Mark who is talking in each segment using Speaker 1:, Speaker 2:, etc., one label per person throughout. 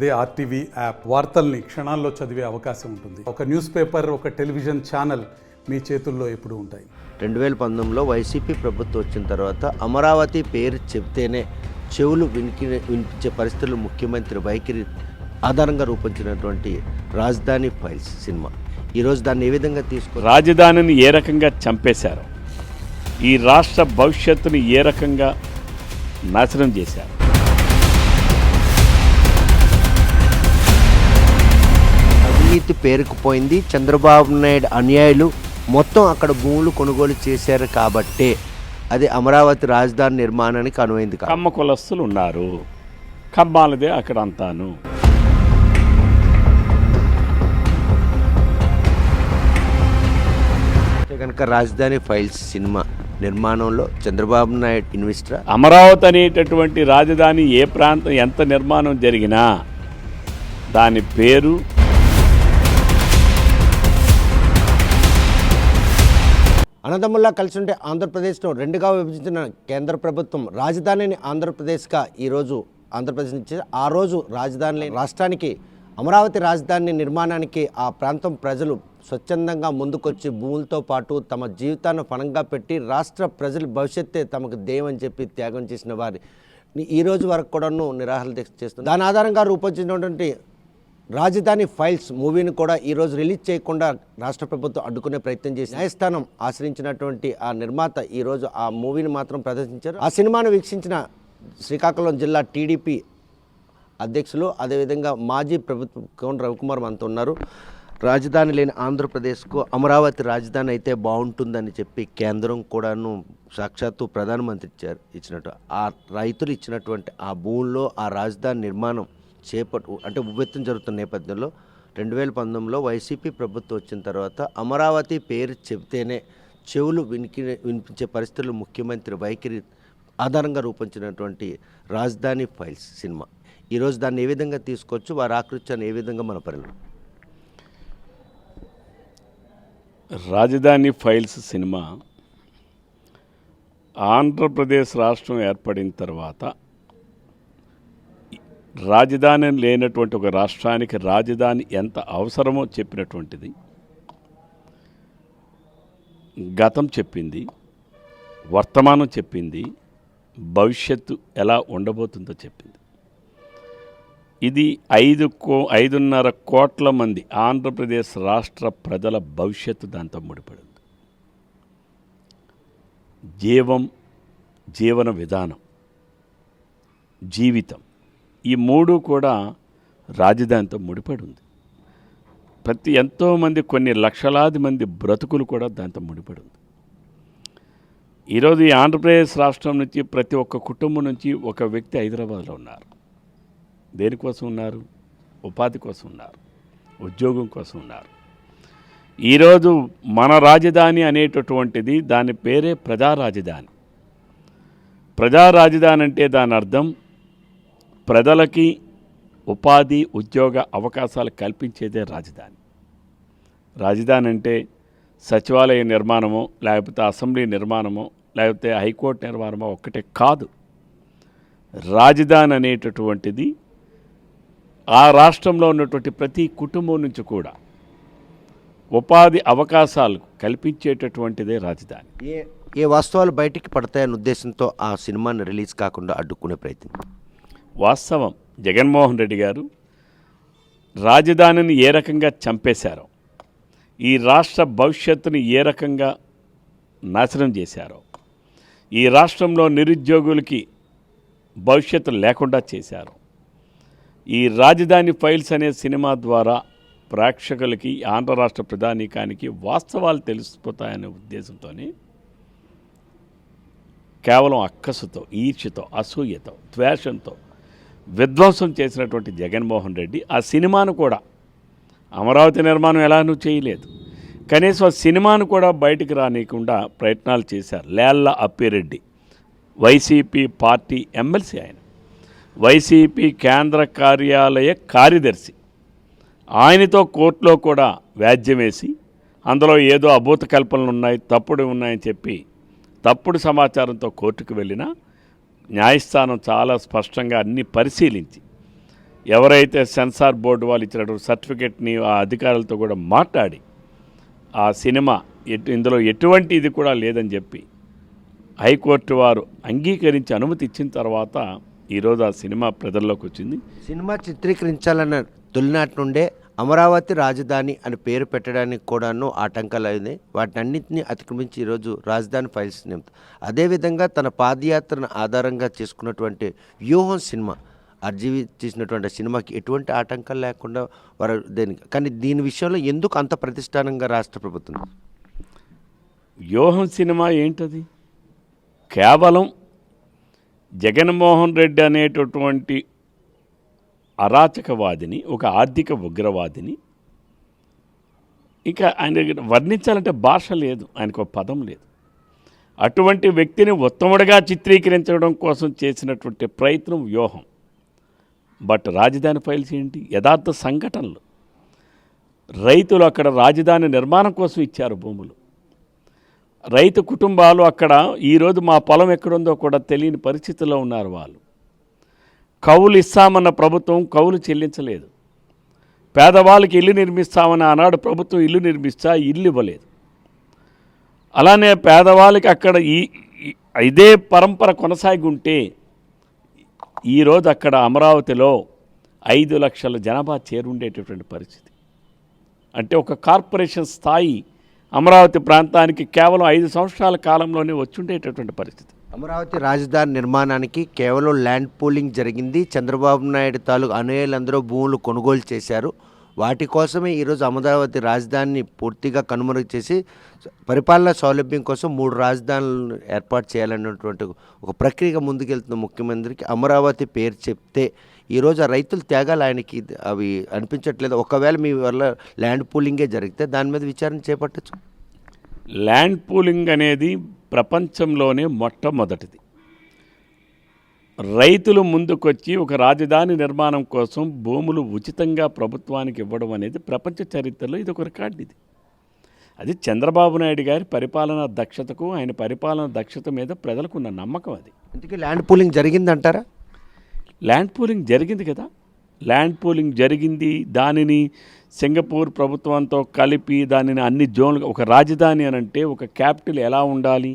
Speaker 1: అదే RTV app వార్తల్ని క్షణాల్లో చదివే అవకాశం ఉంటుంది. ఒక న్యూస్ పేపర్, ఒక టెలివిజన్ ఛానల్ మీ చేతుల్లో ఎప్పుడూ ఉంటాయి.
Speaker 2: 2019లో వైసీపీ ప్రభుత్వం వచ్చిన తర్వాత అమరావతి పేరు చెబితేనే చెవులు వినిపించే పరిస్థితులు ముఖ్యమంత్రి వైఖరి ఆధారంగా రూపొందించినటువంటి రాజధాని ఫైల్స్ సినిమా ఈరోజు దాన్ని ఏ విధంగా
Speaker 3: రాజధానిని ఏ రకంగా చంపేశారు, ఈ రాష్ట్ర భవిష్యత్తుని ఏ రకంగా నాశనం చేశారు.
Speaker 2: అవినీతి పేరుకుపోయింది. చంద్రబాబు నాయుడు అనుయాయులు మొత్తం అక్కడ భూములు కొనుగోలు చేశారు కాబట్టే అది అమరావతి రాజధాని నిర్మాణానికి అనువైంది.
Speaker 3: కమ్మ కులస్తులు ఉన్నారు, కమ్మాలదే అక్కడ అంతాను.
Speaker 2: కనుక రాజధాని ఫైల్స్ సినిమా నిర్మాణంలో చంద్రబాబు నాయుడు ఇన్వెస్టర్.
Speaker 3: అమరావతి అనేటటువంటి రాజధాని ఏ ప్రాంతం ఎంత నిర్మాణం జరిగినా దాని పేరు
Speaker 2: అన్నదమ్ముల్లా కలిసి ఉంటే ఆంధ్రప్రదేశ్ను రెండుగా విభజించిన కేంద్ర ప్రభుత్వం రాజధానిని ఆంధ్రప్రదేశ్గా ఈరోజు ఆంధ్రప్రదేశ్ నుంచి ఆ రోజు రాజధాని రాష్ట్రానికి అమరావతి రాజధాని నిర్మాణానికి ఆ ప్రాంతం ప్రజలు స్వచ్ఛందంగా ముందుకొచ్చి భూములతో పాటు తమ జీవితాన్ని పణంగా పెట్టి రాష్ట్ర ప్రజల భవిష్యత్తే తమకు ధ్యేయమని చెప్పి త్యాగం చేసిన వారి ఈ రోజు వరకు కూడాను నిరాహార దీక్ష చేస్తుంది. దాని ఆధారంగా రూపొందించినటువంటి రాజధాని ఫైల్స్ మూవీని కూడా ఈరోజు రిలీజ్ చేయకుండా రాష్ట్ర ప్రభుత్వం అడ్డుకునే ప్రయత్నం చేసి న్యాయస్థానం ఆశ్రయించినటువంటి ఆ నిర్మాత ఈరోజు ఆ మూవీని మాత్రం ప్రదర్శించారు. ఆ సినిమాను వీక్షించిన శ్రీకాకుళం జిల్లా టీడీపీ అధ్యక్షులు, అదేవిధంగా మాజీ ప్రభుత్వ కోన రవికుమార్ మనతో ఉన్నారు. రాజధాని లేని ఆంధ్రప్రదేశ్కు అమరావతి రాజధాని అయితే బాగుంటుందని చెప్పి కేంద్రం కూడాను సాక్షాత్తు ప్రధానమంత్రి ఇచ్చినట్టు ఆ రైతులు ఇచ్చినటువంటి ఆ భూముల్లో ఆ రాజధాని నిర్మాణం అంటే ఉవ్వెత్తున జరుగుతున్న నేపథ్యంలో 2019లో వైసీపీ ప్రభుత్వం వచ్చిన తర్వాత అమరావతి పేరు చెబితేనే చెవులు వినిపించే పరిస్థితులు ముఖ్యమంత్రి వైఖరి ఆధారంగా రూపొందించినటువంటి రాజధాని ఫైల్స్ సినిమా ఈరోజు దాన్ని ఏ విధంగా తీసుకోవచ్చు, వారి ఆకృత్యాన్ని ఏ విధంగా మన పరిణామం.
Speaker 3: రాజధాని ఫైల్స్ సినిమా ఆంధ్రప్రదేశ్ రాష్ట్రం ఏర్పడిన తర్వాత రాజధాని లేనటువంటి ఒక రాష్ట్రానికి రాజధాని ఎంత అవసరమో చెప్పినటువంటిది. గతం చెప్పింది, వర్తమానం చెప్పింది, భవిష్యత్తు ఎలా ఉండబోతుందో చెప్పింది. ఇది 5.5 కోట్ల మంది ఆంధ్రప్రదేశ్ రాష్ట్ర ప్రజల భవిష్యత్తు దాంతో ముడిపడింది. జీవన విధానం, జీవితం, ఈ మూడు కూడా రాజధానితో ముడిపడి ఉంది. ఎంతోమంది కొన్ని లక్షలాది మంది బ్రతుకులు కూడా దాంతో ముడిపడి ఉంది. ఈరోజు ఈ ఆంధ్రప్రదేశ్ రాష్ట్రం నుంచి ప్రతి ఒక్క కుటుంబం నుంచి ఒక వ్యక్తి హైదరాబాద్లో ఉన్నారు. దేనికోసం ఉన్నారు? ఉపాధి కోసం ఉన్నారు, ఉద్యోగం కోసం ఉన్నారు. ఈరోజు మన రాజధాని అనేటటువంటిది దాని పేరే ప్రజా రాజధాని. ప్రజా రాజధాని అంటే దాని అర్థం ప్రజలకి ఉపాధి, ఉద్యోగ అవకాశాలు కల్పించేదే రాజధాని. రాజధాని అంటే సచివాలయ నిర్మాణమో, లేకపోతే అసెంబ్లీ నిర్మాణమో, లేకపోతే హైకోర్టు నిర్మాణమో ఒక్కటే కాదు. రాజధాని అనేటటువంటిది ఆ రాష్ట్రంలో ఉన్నటువంటి ప్రతి కుటుంబం నుంచి కూడా ఉపాధి అవకాశాలు కల్పించేటటువంటిదే రాజధాని.
Speaker 2: ఏ వాస్తవాలు బయటికి పడతాయనే ఉద్దేశంతో ఆ సినిమాని రిలీజ్ కాకుండా అడ్డుకునే ప్రయత్నం.
Speaker 3: వాస్తవం, జగన్మోహన్ రెడ్డి గారు రాజధానిని ఏ రకంగా చంపేశారో, ఈ రాష్ట్ర భవిష్యత్తుని ఏ రకంగా నాశనం చేశారో, ఈ రాష్ట్రంలో నిరుద్యోగులకి భవిష్యత్తు లేకుండా చేశారు. ఈ రాజధాని ఫైల్స్ అనే సినిమా ద్వారా ప్రేక్షకులకి, ఆంధ్ర రాష్ట్ర ప్రధానికానికి వాస్తవాలు తెలిసిపోతాయనే ఉద్దేశంతోనే కేవలం అక్కసుతో, ఈర్ష్యతో, అసూయతో, ద్వేషంతో విధ్వంసం చేసినటువంటి జగన్మోహన్ రెడ్డి ఆ సినిమాను కూడా, అమరావతి నిర్మాణం ఎలానూ చేయలేదు, కనీసం ఆ సినిమాను కూడా బయటికి రానియకుండా ప్రయత్నాలు చేశారు. Lella Appireddy YCP party MLC, ఆయన వైసీపీ కేంద్ర కార్యాలయ కార్యదర్శి, ఆయనతో కోర్టులో కూడా వ్యాజ్యం వేసి అందులో ఏదో అభూత కల్పనలు ఉన్నాయి, తప్పుడు ఉన్నాయని చెప్పి తప్పుడు సమాచారంతో కోర్టుకు వెళ్ళినా న్యాయస్థానం చాలా స్పష్టంగా అన్ని పరిశీలించి ఎవరైతే సెన్సార్ బోర్డు వాళ్ళు ఇచ్చినటువంటి సర్టిఫికెట్ని ఆ అధికారులతో కూడా మాట్లాడి ఆ సినిమా ఇందులో ఎటువంటి ఇది కూడా లేదని చెప్పి హైకోర్టు వారు అంగీకరించి అనుమతి ఇచ్చిన తర్వాత ఈరోజు ఆ సినిమా ప్రజల్లోకి వచ్చింది.
Speaker 2: సినిమా చిత్రీకరించాలన్న తొలినాటి నుండే అమరావతి రాజధాని అని పేరు పెట్టడానికి కూడాను ఆటంకాలు అయినాయి. వాటినన్నింటినీ అతిక్రమించి ఈరోజు రాజధాని ఫైల్స్ నింపుతారు. అదేవిధంగా తన పాదయాత్రను ఆధారంగా చేసుకున్నటువంటి వ్యూహం సినిమా ఆర్జీవి చేసినటువంటి సినిమాకి ఎటువంటి ఆటంకాలు లేకుండా వారు కానీ దీని విషయంలో ఎందుకు అంత ప్రతిష్టానంగా రాష్ట్ర ప్రభుత్వం?
Speaker 3: వ్యూహం సినిమా ఏంటది? కేవలం జగన్మోహన్ రెడ్డి అనేటటువంటి అరాచకవాదిని, ఒక ఆర్థిక ఉగ్రవాదిని, ఇక ఆయన వర్ణించాలంటే భాష లేదు, ఆయనకు ఒక పదం లేదు. అటువంటి వ్యక్తిని ఉత్తముడిగా చిత్రీకరించడం కోసం చేసినటువంటి ప్రయత్నం వ్యూహం. బట్ రాజధాని ఫైల్స్ ఏంటి? యథార్థ సంఘటనలు. రైతులు అక్కడ రాజధాని నిర్మాణం కోసం ఇచ్చారు భూములు. రైతు కుటుంబాలు అక్కడ ఈరోజు మా పొలం ఎక్కడుందో కూడా తెలియని పరిస్థితుల్లో ఉన్నారు వాళ్ళు. కౌలు ఇస్తామన్న ప్రభుత్వం కౌలు చెల్లించలేదు. పేదవాళ్ళకి ఇల్లు నిర్మిస్తామని ఆనాడు ప్రభుత్వం ఇల్లు నిర్మిస్తా ఇల్లు ఇవ్వలేదు. అలానే పేదవాళ్ళకి అక్కడ ఇదే పరంపర కొనసాగి ఉంటే ఈరోజు అక్కడ అమరావతిలో 5 లక్షల జనాభా చేరుండేటటువంటి పరిస్థితి. అంటే ఒక కార్పొరేషన్ స్థాయి అమరావతి ప్రాంతానికి కేవలం 5 సంవత్సరాల కాలంలోనే వచ్చుండేటటువంటి పరిస్థితి.
Speaker 2: అమరావతి రాజధాని నిర్మాణానికి కేవలం ల్యాండ్ పూలింగ్ జరిగింది. చంద్రబాబు నాయుడు తాలూకు అనుయాయులందరూ భూములు కొనుగోలు చేశారు. వాటి కోసమే ఈరోజు అమరావతి రాజధానిని పూర్తిగా కనుమరుగు చేసి పరిపాలనా సౌలభ్యం కోసం 3 రాజధానులను ఏర్పాటు చేయాలన్నటువంటి ఒక ప్రక్రియగా ముందుకెళ్తున్న ముఖ్యమంత్రికి అమరావతి పేరు చెప్తే ఈరోజు ఆ రైతుల త్యాగాలు ఆయనకి అవి అనిపించట్లేదు. ఒకవేళ మీ వల్ల ల్యాండ్ పూలింగే జరిగితే దాని మీద విచారణ చేపట్టచ్చు.
Speaker 3: ల్యాండ్ పూలింగ్ అనేది ప్రపంచంలోనే మొట్టమొదటిది. రైతులు ముందుకొచ్చి ఒక రాజధాని నిర్మాణం కోసం భూములు ఉచితంగా ప్రభుత్వానికి ఇవ్వడం అనేది ప్రపంచ చరిత్రలో ఇది ఒక రికార్డు. ఇది అది చంద్రబాబు నాయుడు గారి పరిపాలనా దక్షతకు, ఆయన పరిపాలనా దక్షత మీద ప్రజలకున్న నమ్మకం. అది
Speaker 2: అందుకే ల్యాండ్ పూలింగ్ జరిగిందంటారా?
Speaker 3: ల్యాండ్ పూలింగ్ జరిగింది కదా. ల్యాండ్ పూలింగ్ జరిగింది. దానిని సింగపూర్ ప్రభుత్వంతో కలిపి దానిని అన్ని జోన్లు, ఒక రాజధాని అని అంటే ఒక క్యాపిటల్ ఎలా ఉండాలి,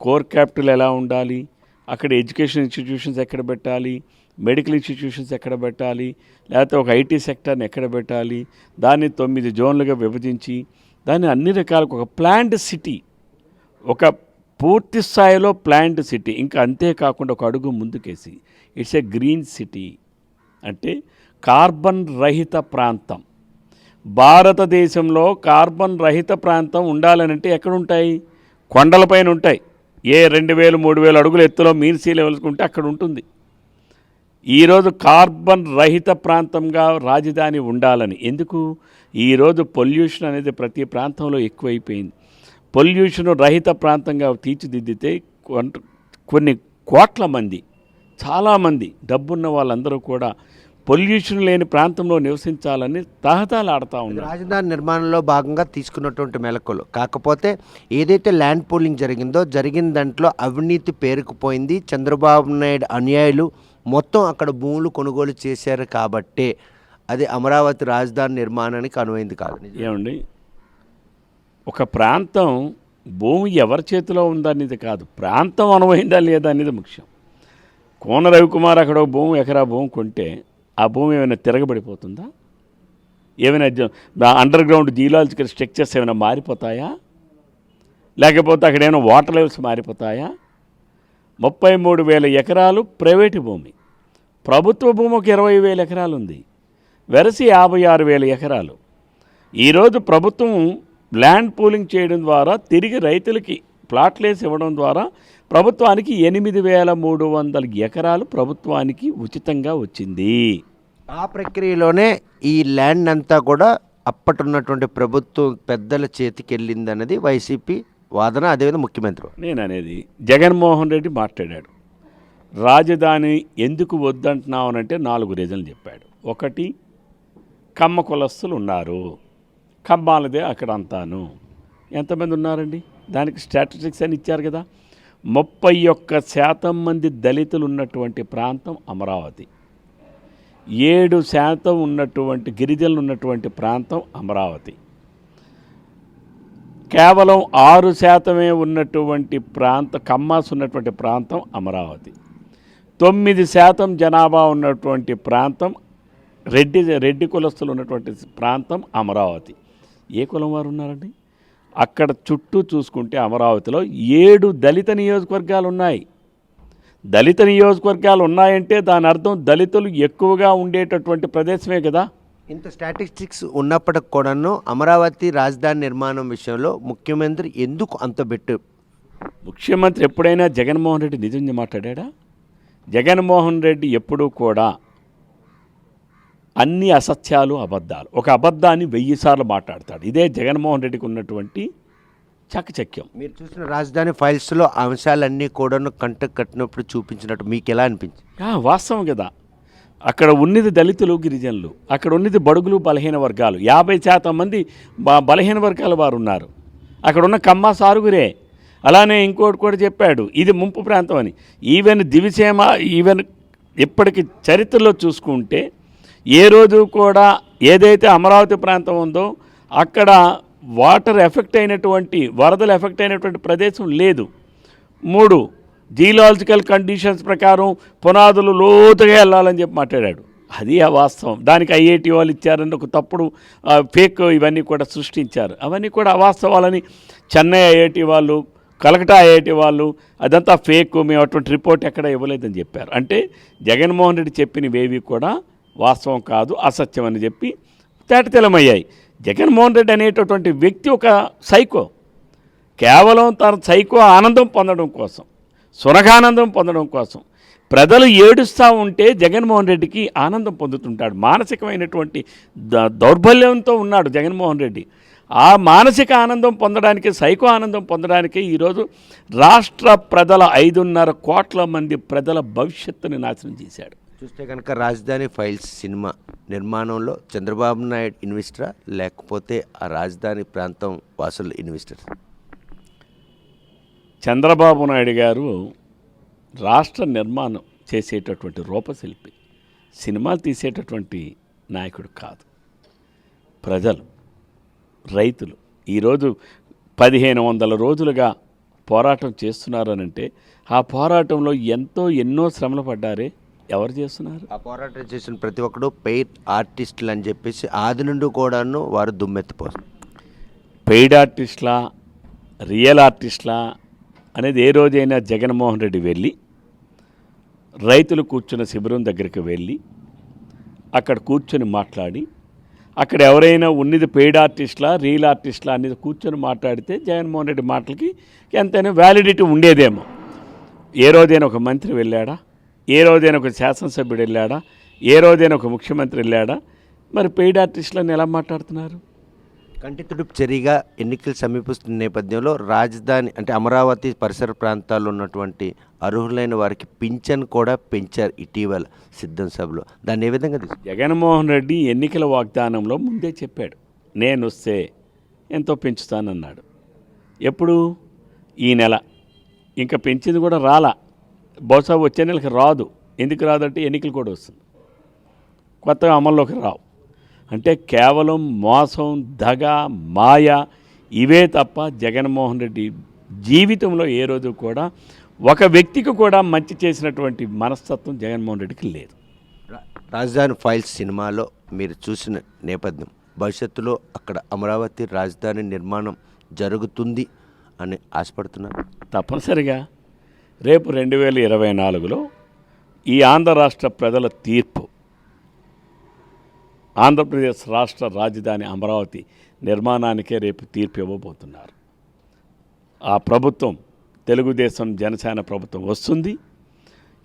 Speaker 3: కోర్ క్యాపిటల్ ఎలా ఉండాలి, అక్కడ ఎడ్యుకేషన్ ఇన్స్టిట్యూషన్స్ ఎక్కడ పెట్టాలి, మెడికల్ ఇన్స్టిట్యూషన్స్ ఎక్కడ పెట్టాలి, లేకపోతే ఒక ఐటీ సెక్టర్ని ఎక్కడ పెట్టాలి, దాన్ని 9 జోన్లుగా విభజించి దాన్ని అన్ని రకాలకు ఒక ప్లాండ్ సిటీ, ఒక పూర్తి స్థాయిలో ప్లాంట్ సిటీ. ఇంకా అంతేకాకుండా ఒక అడుగు ముందుకేసి ఇట్స్ ఏ గ్రీన్ సిటీ, అంటే కార్బన్ రహిత ప్రాంతం. భారతదేశంలో కార్బన్ రహిత ప్రాంతం ఉండాలనంటే ఎక్కడుంటాయి? కొండలపైన ఉంటాయి. ఏ 2000, 3000 అడుగుల ఎత్తులో మీన్ సీ లెవెల్స్ ఉంటే అక్కడ ఉంటుంది. ఈరోజు కార్బన్ రహిత ప్రాంతంగా రాజధాని ఉండాలని. ఎందుకు? ఈరోజు పొల్యూషన్ అనేది ప్రతి ప్రాంతంలో ఎక్కువైపోయింది. పొల్యూషన్ రహిత ప్రాంతంగా తీర్చిదిద్దితే కొన్ని కోట్ల మంది, చాలామంది డబ్బున్న వాళ్ళందరూ కూడా పొల్యూషన్ లేని ప్రాంతంలో నివసించాలని తహతాలు ఆడుతూ ఉన్నారు.
Speaker 2: రాజధాని నిర్మాణంలో భాగంగా తీసుకున్నటువంటి మెలకులు. కాకపోతే ఏదైతే ల్యాండ్ పూలింగ్ జరిగిన దాంట్లో అవినీతి పేరుకుపోయింది. చంద్రబాబు నాయుడు అనుయాయులు మొత్తం అక్కడ భూములు కొనుగోలు చేశారు కాబట్టే అది అమరావతి రాజధాని నిర్మాణానికి అనువైంది కాదు.
Speaker 3: ఏమండి, ఒక ప్రాంతం భూమి ఎవరి చేతిలో ఉందనేది కాదు, ప్రాంతం అనువైందా లేదా అనేది ముఖ్యం. కోన రవికుమార్ అక్కడ ఒక భూమి, ఎకరా భూమి కొంటే ఆ భూమి ఏమైనా తిరగబడిపోతుందా? ఏమైనా అండర్ గ్రౌండ్ జియోలాజికల్ స్ట్రక్చర్స్ ఏమైనా మారిపోతాయా? లేకపోతే అక్కడ ఏమైనా వాటర్ లెవెల్స్ మారిపోతాయా? 33,000 ఎకరాలు ప్రైవేటు భూమి, ప్రభుత్వ భూమి ఒక 20,000 ఎకరాలు ఉంది, వెరసి 56,000 ఎకరాలు. ఈరోజు ప్రభుత్వం ల్యాండ్ పూలింగ్ చేయడం ద్వారా తిరిగి రైతులకి ప్లాట్లేసి ఇవ్వడం ద్వారా ప్రభుత్వానికి 8,300 ఎకరాలు ప్రభుత్వానికి ఉచితంగా వచ్చింది.
Speaker 2: ఆ ప్రక్రియలోనే ఈ ల్యాండ్ అంతా కూడా అప్పటున్నటువంటి ప్రభుత్వం పెద్దల చేతికి వెళ్ళింది అన్నది వైసీపీ వాదన. అదేవిధంగా ముఖ్యమంత్రి
Speaker 3: నేను అనేది జగన్మోహన్ రెడ్డి మాట్లాడాడు. రాజధాని ఎందుకు వద్దంటున్నావు అంటే 4 రీజన్లు చెప్పాడు. ఒకటి, కమ్మ కులస్తులు ఉన్నారు, కమ్మాలదే అక్కడ అంతాను. ఎంతమంది ఉన్నారండి? దానికి స్టాటిస్టిక్స్ అని ఇచ్చారు కదా. 31% మంది దళితులు ఉన్నటువంటి ప్రాంతం అమరావతి. 7% ఉన్నటువంటి గిరిజనులు ఉన్నటువంటి ప్రాంతం అమరావతి. కేవలం 6% ఉన్నటువంటి కమ్మాస్ ఉన్నటువంటి ప్రాంతం అమరావతి. 9% జనాభా ఉన్నటువంటి ప్రాంతం రెడ్డి కులస్తులు ఉన్నటువంటి ప్రాంతం అమరావతి. ఏ కులం వారు ఉన్నారండి? అక్కడ చుట్టూ చూసుకుంటే అమరావతిలో 7 దళిత నియోజకవర్గాలు ఉన్నాయి. దళిత నియోజకవర్గాలు ఉన్నాయంటే దాని అర్థం దళితులు ఎక్కువగా ఉండేటటువంటి ప్రదేశమే కదా.
Speaker 2: ఇంత స్టాటిస్టిక్స్ ఉన్నప్పటికి కూడాను అమరావతి రాజధాని నిర్మాణం విషయంలో ముఖ్యమంత్రి ఎందుకు అంత బెట్టు?
Speaker 3: ముఖ్యమంత్రి ఎప్పుడైనా జగన్మోహన్ రెడ్డి నిజంగా మాట్లాడా? జగన్మోహన్ రెడ్డి ఎప్పుడూ కూడా అన్ని అసత్యాలు అబద్ధాలు, ఒక అబద్ధాన్ని 1000 సార్లు మాట్లాడతాడు. ఇదే జగన్మోహన్ రెడ్డికి ఉన్నటువంటి చాకచక్యం.
Speaker 2: మీరు చూసిన రాజధాని ఫైల్స్లో అంశాలన్నీ కూడాను కంటకు కట్టినప్పుడు చూపించినట్టు మీకు ఎలా అనిపించింది?
Speaker 3: వాస్తవం కదా. అక్కడ ఉన్నది దళితులు, గిరిజనులు, అక్కడ ఉన్నది బడుగులు, బలహీన వర్గాలు. 50% మంది బలహీన వర్గాల వారు ఉన్నారు. అక్కడ ఉన్న కమ్మ సారుగురే. అలానే ఇంకోటి కూడా చెప్పాడు, ఇది ముంపు ప్రాంతం అని. ఈవెన్ ఇప్పటికి చరిత్రలో చూసుకుంటే ఏ రోజు కూడా ఏదైతే అమరావతి ప్రాంతం ఉందో అక్కడ వాటర్ ఎఫెక్ట్ అయినటువంటి, వరదలు ఎఫెక్ట్ అయినటువంటి ప్రదేశం లేదు. 3 జియోలాజికల్ కండిషన్స్ ప్రకారం పునాదులు లోతుగా వెళ్ళాలని చెప్పి మాట్లాడాడు. అది అవాస్తవం. దానికి ఐఐటి వాళ్ళు ఇచ్చారని ఒక తప్పుడు ఫేక్ ఇవన్నీ కూడా సృష్టించారు. అవన్నీ కూడా అవాస్తవాలని చెన్నై ఐఐటి వాళ్ళు, కలకటా ఐఐటి వాళ్ళు అదంతా ఫేక్, మేము అటువంటి రిపోర్ట్ ఎక్కడ ఇవ్వలేదని చెప్పారు. అంటే జగన్మోహన్ రెడ్డి చెప్పినవేవి కూడా వాస్తవం కాదు, అసత్యం అని చెప్పి తేటతెల్లమయ్యాయి. జగన్మోహన్ రెడ్డి అనేటటువంటి వ్యక్తి ఒక సైకో. కేవలం తన సైకో ఆనందం పొందడం కోసం, సునగానందం పొందడం కోసం ప్రజలు ఏడుస్తూ ఉంటే జగన్మోహన్ రెడ్డికి ఆనందం పొందుతుంటాడు. మానసికమైనటువంటి దౌర్బల్యంతో ఉన్నాడు జగన్మోహన్ రెడ్డి. ఆ మానసిక ఆనందం పొందడానికి, సైకో ఆనందం పొందడానికి ఈరోజు రాష్ట్ర ప్రజల 5.5 కోట్ల మంది ప్రజల భవిష్యత్తుని నాశనం చేశాడు.
Speaker 2: చూస్తే కనుక రాజధాని ఫైల్స్ సినిమా నిర్మాణంలో చంద్రబాబు నాయుడు ఇన్వెస్టరా, లేకపోతే ఆ రాజధాని ప్రాంతం వాసులు ఇన్వెస్టర్?
Speaker 3: చంద్రబాబు నాయుడు గారు రాష్ట్ర నిర్మాణం చేసేటటువంటి రూపశిల్పి, సినిమాలు తీసేటటువంటి నాయకుడు కాదు. ప్రజలు, రైతులు ఈరోజు 1500 రోజులుగా పోరాటం చేస్తున్నారనంటే ఆ పోరాటంలో ఎన్నో శ్రమలు పడ్డారే. ఎవరు చేస్తున్నారు?
Speaker 2: ఆ పోరాటం చేసిన ప్రతి ఒక్కడు పెయిడ్ ఆర్టిస్టులు అని చెప్పేసి ఆది నుండి కూడాను వారు దుమ్మెత్తిపోస్తారు.
Speaker 3: పెయిడ్ ఆర్టిస్టులా, రియల్ ఆర్టిస్టులా అనేది ఏ రోజైనా జగన్మోహన్ రెడ్డి వెళ్ళి రైతులు కూర్చున్న శిబిరం దగ్గరికి వెళ్ళి అక్కడ కూర్చొని మాట్లాడి, అక్కడ ఎవరైనా ఉన్నది పెయిడ్ ఆర్టిస్టులా, రియల్ ఆర్టిస్టులా అనేది కూర్చొని మాట్లాడితే జగన్మోహన్ రెడ్డి మాటలకి ఎంతైనా వ్యాలిడిటీ ఉండేదేమో. ఏ రోజైనా ఒక మంత్రి వెళ్ళాడా? ఏ రోజైనా ఒక శాసనసభ్యుడు వెళ్ళాడా? ఏ రోజైనా ఒక ముఖ్యమంత్రి వెళ్ళాడా? మరి పెయిడ్ ఆర్టిస్టులను ఎలా మాట్లాడుతున్నారు?
Speaker 2: కంటి తుడుపు చర్యగా ఎన్నికలు సమీపిస్తున్న నేపథ్యంలో రాజధాని అంటే అమరావతి పరిసర ప్రాంతాల్లో ఉన్నటువంటి అర్హులైన వారికి పింఛన్ కూడా పెంచారు ఇటీవల సిద్ధం సభలో. దాన్ని ఏ విధంగా
Speaker 3: జగన్మోహన్ రెడ్డి ఎన్నికల వాగ్దానంలో ముందే చెప్పాడు, నేను వస్తే ఎంతో పెంచుతానన్నాడు. ఎప్పుడు? ఈ నెల. ఇంకా పెంచింది కూడా రాలా. బహుశా వచ్చే నెలకి రాదు. ఎందుకు రాదంటే ఎన్నికలు కూడా వస్తుంది, కొత్తగా అమల్లోకి రావు. అంటే కేవలం మోసం, దగ, మాయ ఇవే తప్ప జగన్మోహన్ రెడ్డి జీవితంలో ఏ రోజు కూడా ఒక వ్యక్తికి కూడా మంచి చేసినటువంటి మనస్తత్వం జగన్మోహన్ రెడ్డికి లేదు.
Speaker 2: రాజధాని ఫైల్స్ సినిమాలో మీరు చూసిన నేపథ్యం, భవిష్యత్తులో అక్కడ అమరావతి రాజధాని నిర్మాణం జరుగుతుంది అని ఆశపడుతున్నారు?
Speaker 3: తప్పనిసరిగా రేపు 2024లో ఈ ఆంధ్ర రాష్ట్ర ప్రజల తీర్పు, ఆంధ్రప్రదేశ్ రాష్ట్ర రాజధాని అమరావతి నిర్మాణానికే రేపు తీర్పు ఇవ్వబోతున్నారు. ఆ ప్రభుత్వం తెలుగుదేశం జనసేన ప్రభుత్వం వస్తుంది.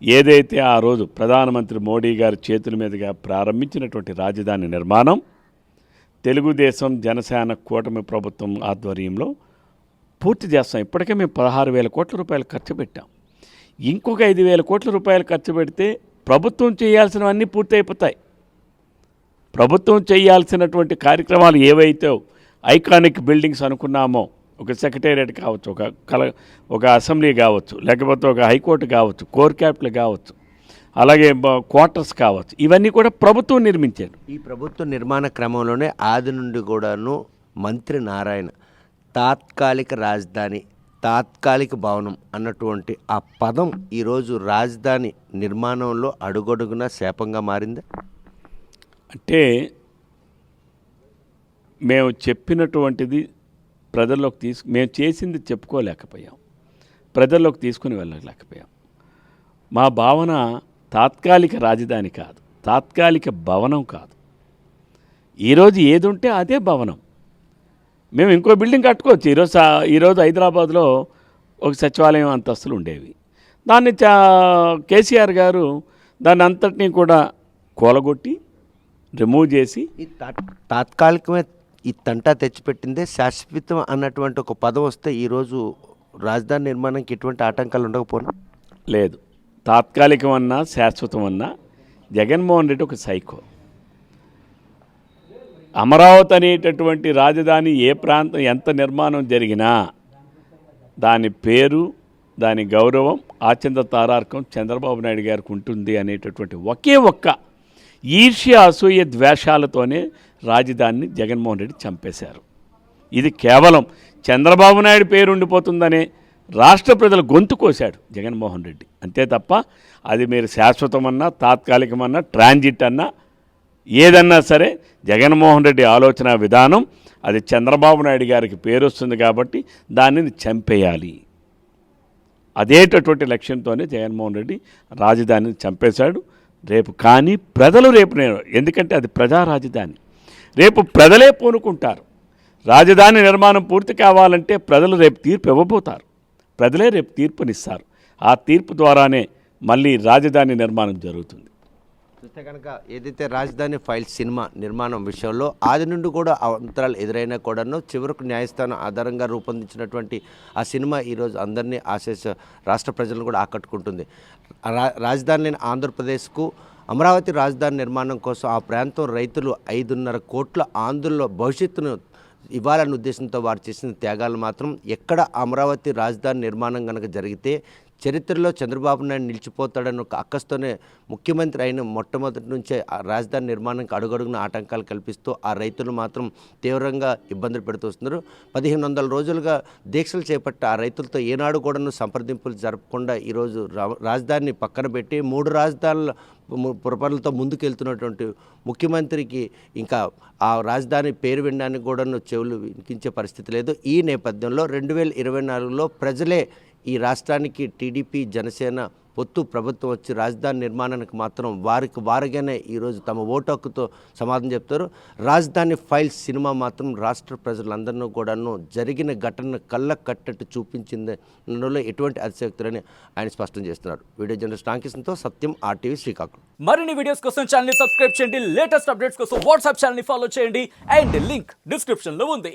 Speaker 3: ఏదైతే ఆ రోజు ప్రధానమంత్రి మోడీ గారి చేతుల మీదుగా ప్రారంభించినటువంటి రాజధాని నిర్మాణం తెలుగుదేశం జనసేన కూటమి ప్రభుత్వం ఆధ్వర్యంలో పూర్తి చేస్తాం. ఇప్పటికే మేము 16,000 కోట్ల రూపాయలు ఖర్చు పెట్టాం. ఇంకొక 5,000 కోట్ల రూపాయలు ఖర్చు పెడితే ప్రభుత్వం చేయాల్సినవన్నీ పూర్తి అయిపోతాయి. ప్రభుత్వం చేయాల్సినటువంటి కార్యక్రమాలు ఏవైతే ఐకానిక్ బిల్డింగ్స్ అనుకున్నామో, ఒక సెక్రటేరియట్ కావచ్చు, ఒక అసెంబ్లీ కావచ్చు, లేకపోతే ఒక హైకోర్టు కావచ్చు, కోర్ క్యాపిటల్ కావచ్చు, అలాగే క్వార్టర్స్ కావచ్చు, ఇవన్నీ కూడా ప్రభుత్వం నిర్మించారు.
Speaker 2: ఈ ప్రభుత్వ నిర్మాణ క్రమంలోనే ఆది నుండి కూడాను మంత్రి నారాయణ తాత్కాలిక రాజధాని, తాత్కాలిక భవనం అన్నటువంటి ఆ పదం ఈరోజు రాజధాని నిర్మాణంలో అడుగడుగున శాపంగా మారిందా?
Speaker 3: అంటే మేము చెప్పినటువంటిది ప్రజల్లోకి మేము చేసింది చెప్పుకోలేకపోయాం, ప్రజల్లోకి తీసుకుని వెళ్ళలేకపోయాం. మా భావన తాత్కాలిక రాజధాని కాదు, తాత్కాలిక భవనం కాదు. ఈరోజు ఏది ఉంటే అదే భవనం. మేము ఇంకో బిల్డింగ్ కట్టుకోవచ్చు. ఈరోజు హైదరాబాద్లో ఒక సచివాలయం అంతస్తులు ఉండేవి. దాన్ని కేసీఆర్ గారు దాన్ని అంతటినీ కూడా కూలగొట్టి రిమూవ్ చేసి
Speaker 2: ఈ తాత్కాలికమే ఈ తంటా తెచ్చిపెట్టిందే. శాశ్వతం అన్నటువంటి ఒక పదం వస్తే ఈరోజు రాజధాని నిర్మాణానికి ఎటువంటి ఆటంకాలు ఉండకపోను.
Speaker 3: లేదు, తాత్కాలికం అన్నా శాశ్వతం అన్నా జగన్మోహన్ రెడ్డి ఒక సైకో. అమరావతి అనేటటువంటి రాజధాని ఏ ప్రాంతం ఎంత నిర్మాణం జరిగినా దాని పేరు, దాని గౌరవం, ఆచంద తారార్కం చంద్రబాబు నాయుడు గారికి ఉంటుంది అనేటటువంటి ఒకే ఒక్క ఈర్ష్య, అసూయ, ద్వేషాలతోనే రాజధానిని జగన్మోహన్ రెడ్డి చంపేశారు. ఇది కేవలం చంద్రబాబు నాయుడు పేరు ఉండిపోతుందనే రాష్ట్ర ప్రజల గొంతు కోశాడు జగన్మోహన్ రెడ్డి, అంతే తప్ప అది మీరు శాశ్వతమన్నా, తాత్కాలికమన్నా, ట్రాన్జిట్ అన్నా, ఏదన్నా సరే జగన్మోహన్ రెడ్డి ఆలోచన విధానం అది చంద్రబాబు నాయుడు గారికి పేరు వస్తుంది కాబట్టి దానిని చంపేయాలి, అదేటటువంటి లక్ష్యంతోనే జగన్మోహన్ రెడ్డి రాజధానిని చంపేశాడు. రేపు కానీ ప్రజలు ఎందుకంటే అది ప్రజా రాజధాని, రేపు ప్రజలే పూనుకుంటారు. రాజధాని నిర్మాణం పూర్తి కావాలంటే ప్రజలు రేపు తీర్పు ఇవ్వబోతారు, ప్రజలే రేపు తీర్పునిస్తారు. ఆ తీర్పు ద్వారానే మళ్ళీ రాజధాని నిర్మాణం జరుగుతుంది.
Speaker 2: చూస్తే కనుక ఏదైతే రాజధాని ఫైల్స్ సినిమా నిర్మాణం విషయంలో ఆది నుండి కూడా అంతరాలు ఎదురైనా కూడాను చివరకు న్యాయస్థానం ఆధారంగా రూపొందించినటువంటి ఆ సినిమా ఈరోజు అందరినీ రాష్ట్ర ప్రజలను కూడా ఆకట్టుకుంటుంది. రాజధాని లేని ఆంధ్రప్రదేశ్కు అమరావతి రాజధాని నిర్మాణం కోసం ఆ ప్రాంతం రైతులు 5.5 కోట్ల ఆంధ్రుల భవిష్యత్తును ఇవ్వాలన్న ఉద్దేశంతో వారు చేసిన త్యాగాలు మాత్రం ఎక్కడ అమరావతి రాజధాని నిర్మాణం కనుక జరిగితే చరిత్రలో చంద్రబాబు నాయుడు నిలిచిపోతాడని ఒక అక్కస్తోనే ముఖ్యమంత్రి అయిన మొట్టమొదటి నుంచే ఆ రాజధాని నిర్మాణానికి అడుగడుగున ఆటంకాలు కల్పిస్తూ ఆ రైతులు మాత్రం తీవ్రంగా ఇబ్బందులు పెడుతూ వస్తున్నారు. 1500 రోజులుగా దీక్షలు చేపట్ట ఆ రైతులతో ఏనాడు కూడాను సంప్రదింపులు జరపకుండా ఈరోజు రాజధానిని పక్కన పెట్టి 3 రాజధానుల పురపాలనతో ముందుకెళ్తున్నటువంటి ముఖ్యమంత్రికి ఇంకా ఆ రాజధాని పేరు వినడానికి కూడాను చెవులు వినిపించే పరిస్థితి లేదు. ఈ నేపథ్యంలో 2024లో ప్రజలే ఈ రాష్ట్రానికి టీడీపీ, జనసేన పొత్తు ప్రభుత్వం వచ్చి రాజధాని నిర్మాణానికి మాత్రం వారిగానే ఈరోజు తమ ఓటు హక్కుతో సమాధానం చెప్తారు. రాజధాని ఫైల్స్ సినిమా మాత్రం రాష్ట్ర ప్రజలందరినీ కూడాను జరిగిన ఘటనను కళ్ళ కట్టట్టు చూపించిందలో ఎటువంటి అతిశయోక్తులని ఆయన స్పష్టం చేస్తున్నారు. వీడియో జర్నలిస్ట్ రాంకిషన్తో సత్యం, RTV, శ్రీకాకుళం.
Speaker 4: మరిన్ని వీడియోస్ కోసం ఛానల్ ని సబ్స్క్రైబ్ చేయండి, లేటెస్ట్ అప్డేట్స్ కోసం వాట్సాప్ ఛానల్ ని ఫాలో చేయండి అండ్ లింక్ డిస్క్రిప్షన్ లో ఉంది.